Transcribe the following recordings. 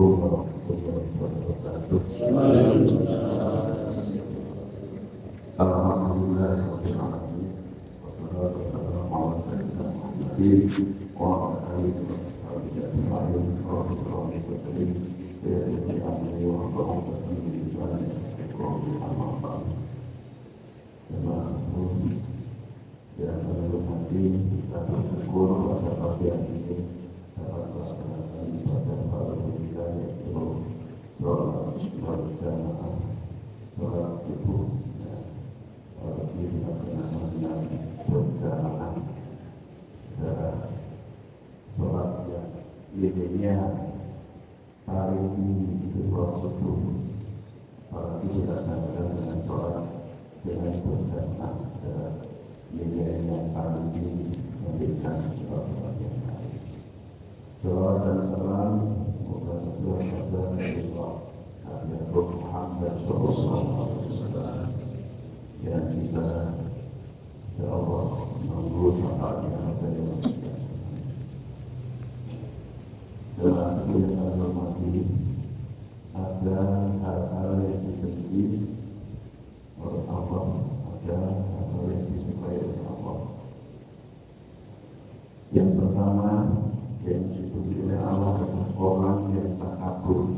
warahmatullahi wabarakatuh. Alhamdulillah rabbil alamin. Wassalatu wassalamu ala sayyidina Muhammadin wa ala alihi wa sahbihi ajma'in. Rabbil alamin. Ya sayyidi amri wa rahmatan min lisani yafqahu amma ba'd. Ya hormati kita bersyukur pada pagi ini dapat melaksanakan ibadah fardu kita yaitu sholat berjamaah, sholat subuh. Ini dilaksanakan dengan berjamaah secara sholat yang idealnya hari ini itu sholat subuh, apalagi dilaksanakan dengan sholat dengan berjamaah nilai yang paling tinggi memberikan sholat yang baik. Sholat dan salam semoga tercurah pada Allah Nabi Muhammad SAW yang kita ya Allah menunggu saatnya saja. Dalam yang kami hormati, ada hal-hal yang dibenci oleh Allah, ada hal yang disukai oleh Allah. Yang pertama yang dipuji oleh Allah adalah orang yang takabur,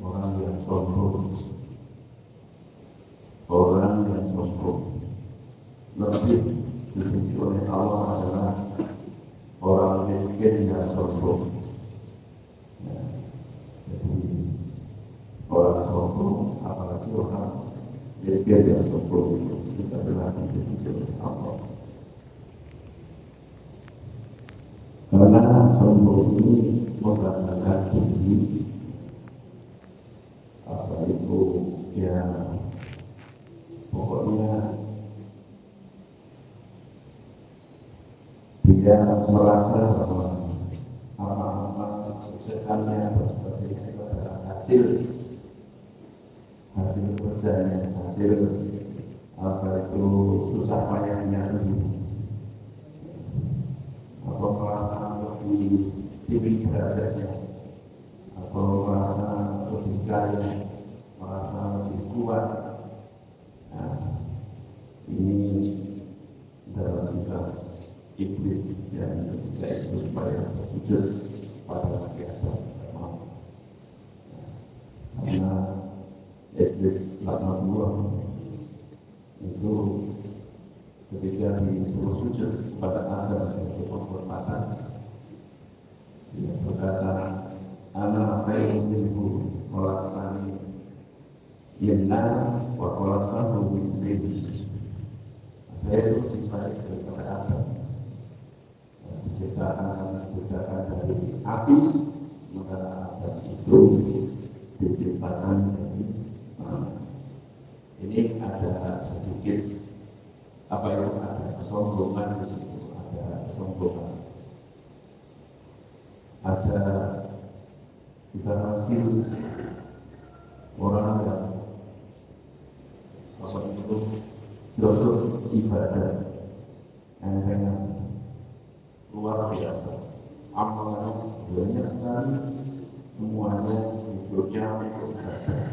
orang yang sombong, orang yang sombong. Lebih dipuji oleh Allah adalah orang miskin yang sombong. Jadi orang sombong, apalagi orang miskin yang sombong itu kita adalah dipuji oleh Allah. Karena sombong ini membanggakan diri, apa itu ya, pokoknya dia merasa bahwa apa-apa suksesannya atau sebagainya itu adalah hasil kerjanya, hasil apa itu susah payahnya sendiri. Atau merasa lebih tinggi derajatnya, atau merasa lebih kaya, merasa lebih kuat. Nah, ini dalam kisah iblis yang ketika itu supaya sujud pada Nabi Adam. Karena iblis laknatullah itu ketika disuruh sujud pada Adam sebagai penghormatan, dia berkata, "Ana khairun minhu khalaqtani min nar wa khalaqtahu min tin." Saya itu lebih baik daripada Adam, diciptakan dari api, maka Adam itu diciptakan dari tanah. Ini ada sedikit apa yang ada kesombongan di situ, ada kesombongan, ada bisa lagi orang yang apa itu jodoh ibadah yang dengan luar biasa, amalannya banyak sekali, semuanya hidupnya untuk ibadah,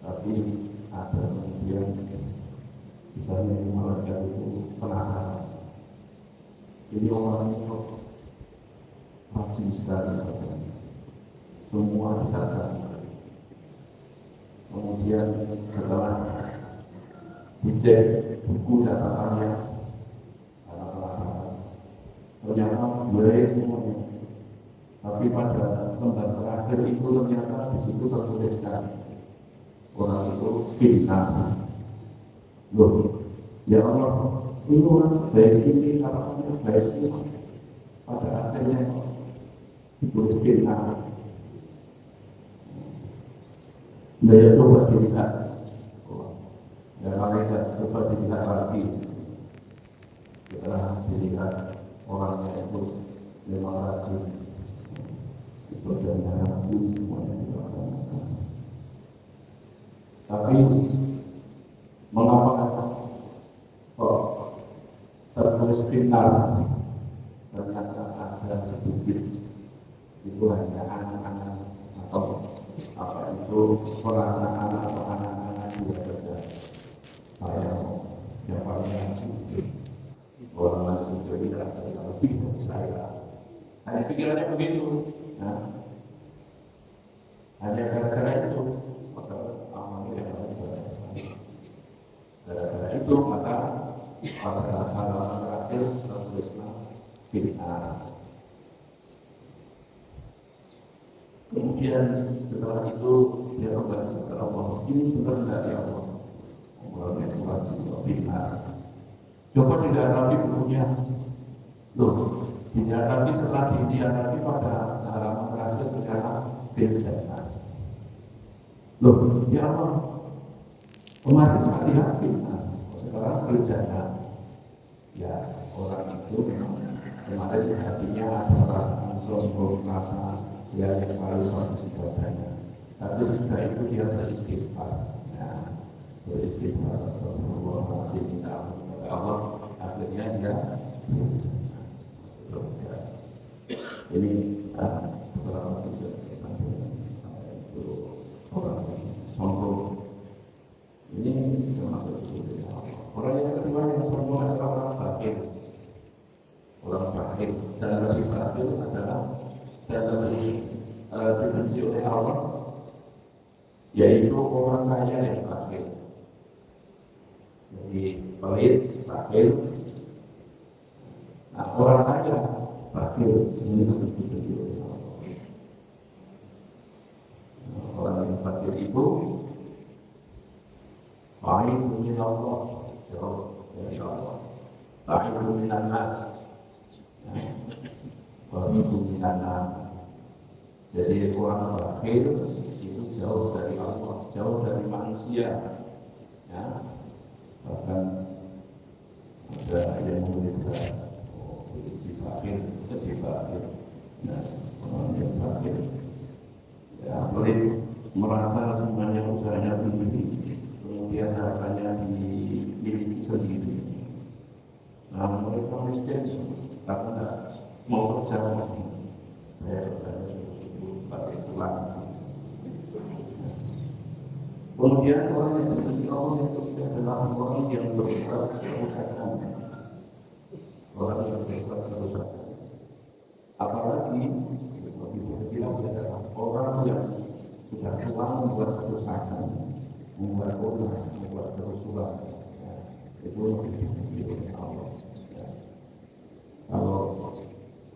tapi ada kemudian misalnya mereka itu penasaran, jadi orang itu rajin sekali, semua dikasih. Kemudian setelah dicek buku catatannya, karena penasaran, ternyata boleh semuanya. Tapi pada lembar terakhir itu ternyata di situ tertuliskan orang itu bintang. Loh, ya Allah, ini orang sebaik ini, katakannya baik semua. Pada akhirnya ditulis bintang. Dia coba dilihat, dan mereka coba dilihat lagi. Setelah dilihat orangnya itu memang rajin, ibadahnya rajin, semuanya dilaksanakan. Tapi mengapa kok tertulis bintang? Ternyata ada sedikit itu hanya anak-anak atau apa itu perasaan atau anak-anak juga saja. Saya yang paling langsung orang langsung cerita lebih dari saya. Hanya pikirannya begitu. Nah, hanya gara-gara itu maka amalnya yang lain banyak. Gara-gara itu maka pada halaman terakhir tertulislah bid'ah. Kemudian setelah itu dia kembali kepada Allah. Ini benar dari Allah. Allah yang wajib bid'ah. Coba didalami bukunya. Loh, didalami setelah didalami pada halaman terakhir ternyata bid'ah. Loh, ya Allah, kemarin hati-hati, sekarang berjaya. Ya, orang itu memang kemarin hatinya ada perasaan sombong, rasa ya yang baru partisipasinya. Tapi sesudah itu dia beristighfar. Ya, beristighfar, astagfirullahaladzim, minta ampun kepada Allah. Akhirnya dia berjaya. Ini beberapa kisah itu orang sombong. Ini termasuk seperti Allah. Orang yang kedua yang sombong adalah orang bakhil. Orang bakhil dan lebih bakhil adalah dan lebih dibenci oleh Allah, yaitu orang kaya yang bakhil. Jadi pelit, bakhil. Nah, orang kaya bakhil ini lebih dibenci oleh Allah. Orang yang bakhil itu baik min Allah, jauh dari Allah. Baik minan nas, baik minan nas. Jadi orang bakhil itu jauh dari Allah, jauh dari manusia. Ya, bahkan ada yang menyebutkan si bakhil, si bakhil. Nah, orang yang bakhil, ya boleh merasa semuanya usahanya sendiri. Kemudian hartanya dimiliki sendiri. Nah, mereka miskin karena mau kerja lagi. Saya kerjanya sungguh-sungguh pakai tulang. Kemudian orang yang dibenci Allah itu adalah orang yang berbuat kerusakan. Orang yang berbuat kerusakan. Apalagi lebih bilang adalah orang yang sudah tua membuat kerusakan. Membuat olah, membuat kerusuhan, ya, itu lebih dibenci oleh Allah. Ya. Kalau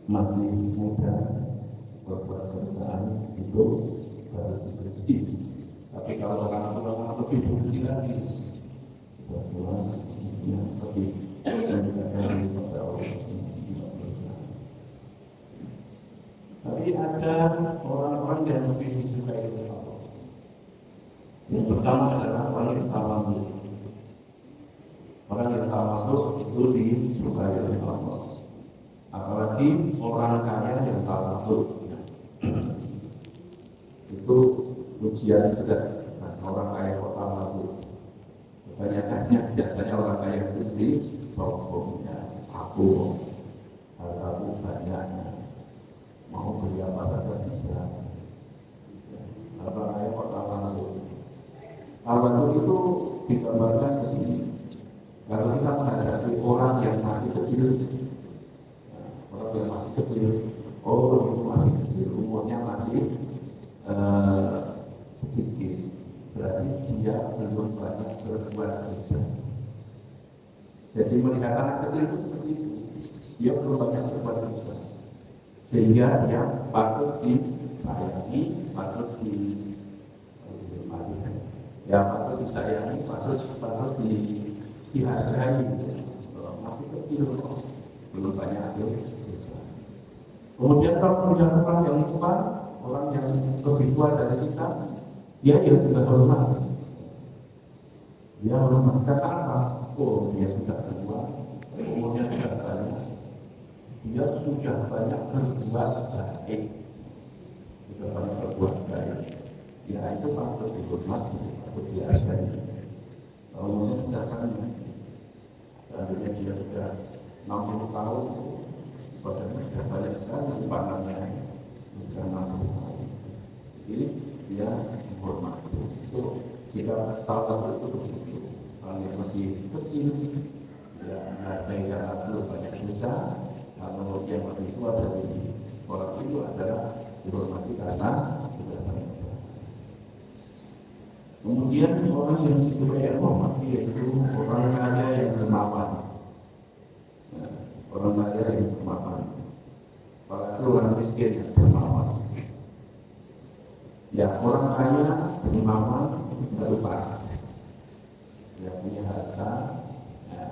masih muda berbuat kerusakan itu harus dibenci. Tapi kalau orang tua lebih dibenci lagi, Tuhan yang lebih mendekatkan kepada Allah. Tapi ada orang-orang yang lebih disukai oleh Allah. Yang pertama adalah orang yang tawadhu. Orang yang tawadhu itu disukai oleh Allah. Apalagi orang kaya yang tawadhu. Itu ujian juga. Nah, orang kaya kok tawadhu. Kebanyakannya biasanya orang kaya itu di sombongnya. Aku hartaku banyak, mau beli apa saja bisa. Orang kaya kok tawadhu. Tawadhu itu digambarkan di sini. Kalau kita menghadapi orang yang masih kecil, orang yang masih kecil, oh itu masih kecil, umurnya masih sedikit, berarti dia belum banyak berbuat dosa. Jadi melihat anak kecil itu seperti itu, dia belum banyak berbuat dosa, sehingga dia patut disayangi, patut ya patut disayangi, patut dihargai. Masih kecil, belum banyak dosa. Kemudian kalau punya orang yang tua, orang yang lebih tua dari kita, dia juga hormat. Dia hormat karena apa? Oh, dia sudah tua, umurnya sudah banyak, dia sudah banyak berbuat baik, sudah banyak berbuat baik. Ya itu patut dihormati, patut dihargai. Umurnya sudah banyak, seandainya dia sudah 60 tahun, badannya sudah banyak sekali simpanannya. karena jadi dia menghormati itu. Jika tahu itu begitu, orang yang lebih kecil dia menghargai karena belum banyak dosa. Kalau yang lebih tua dari orang itu adalah dihormati karena sudah banyak dosa. Kemudian orang yang disukai hormati yaitu orang kaya yang dermawan. Orang kaya yang dermawan. Apalagi orang miskin yang dermawan. Ya, orang kaya dermawan baru pas. Dia punya harta, ya,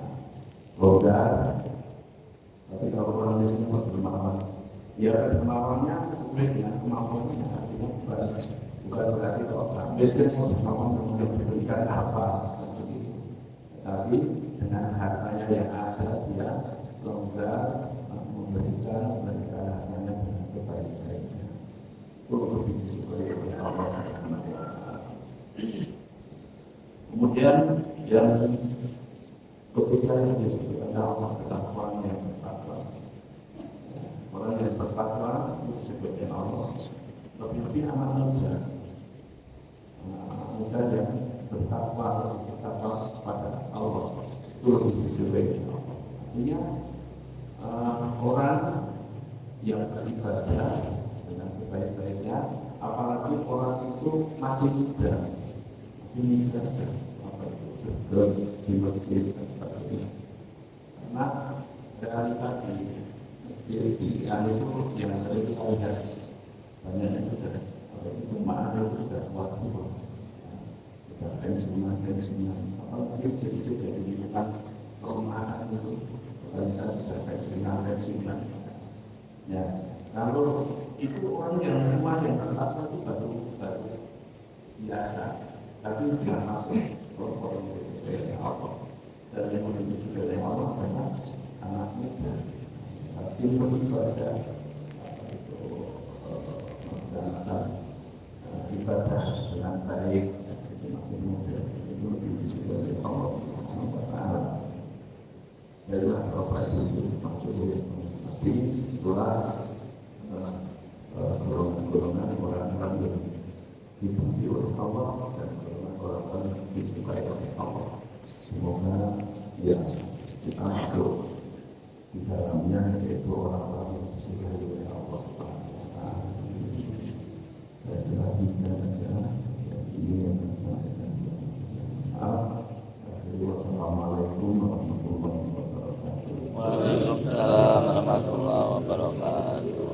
longgar. Tapi kalau orang miskin dermawan, ya dermawannya sesuai dengan kemampuannya. Artinya bukan berarti kalau orang miskin dermawan kemudian diberikan apa, tapi dengan hartanya yang ada dia longgar memberikan hartanya dengan sebaik-baiknya. Itu lebih disukai oleh Allah. Kemudian yang ketiga yang disebut Allah adalah orang yang bertakwa. Orang yang bertakwa itu disebutnya Allah. Lebih-lebih anak muda. Anak muda yang bertakwa pada Allah itu lebih disukai Allah. Artinya orang yang beribadah dengan sebaik-baiknya, apalagi orang itu masih muda, sebelum di masjid dan sebagainya. Karena realitas di masjid di itu yang sering kita lihat banyak itu sudah jemaah itu sudah waktu sudah pensiunan, apalagi masjid jadi bukan perumahan itu kita sudah pensiunan. Ya, kalau itu orang yang rumah yang bertakwa itu baru biasa, tapi sudah masuk orang yang disebut Allah. Dan yang disebut Allah adalah anak muda. Tapi itu ada melaksanakan ibadah dengan baik, itu masih muda. Itu disebut Allah. Adalah apa itu maksudnya? Pasti itulah golongan orang-orang yang dipuji oleh Allah dan orang-orang yang disukai oleh Allah. Semoga ya kita masuk di dalamnya, yaitu orang-orang yang disukai oleh Allah. Saya telah saja ini yang saya sampaikan. Wassalamualaikum warahmatullahi wabarakatuh. Waalaikumsalam warahmatullahi wabarakatuh.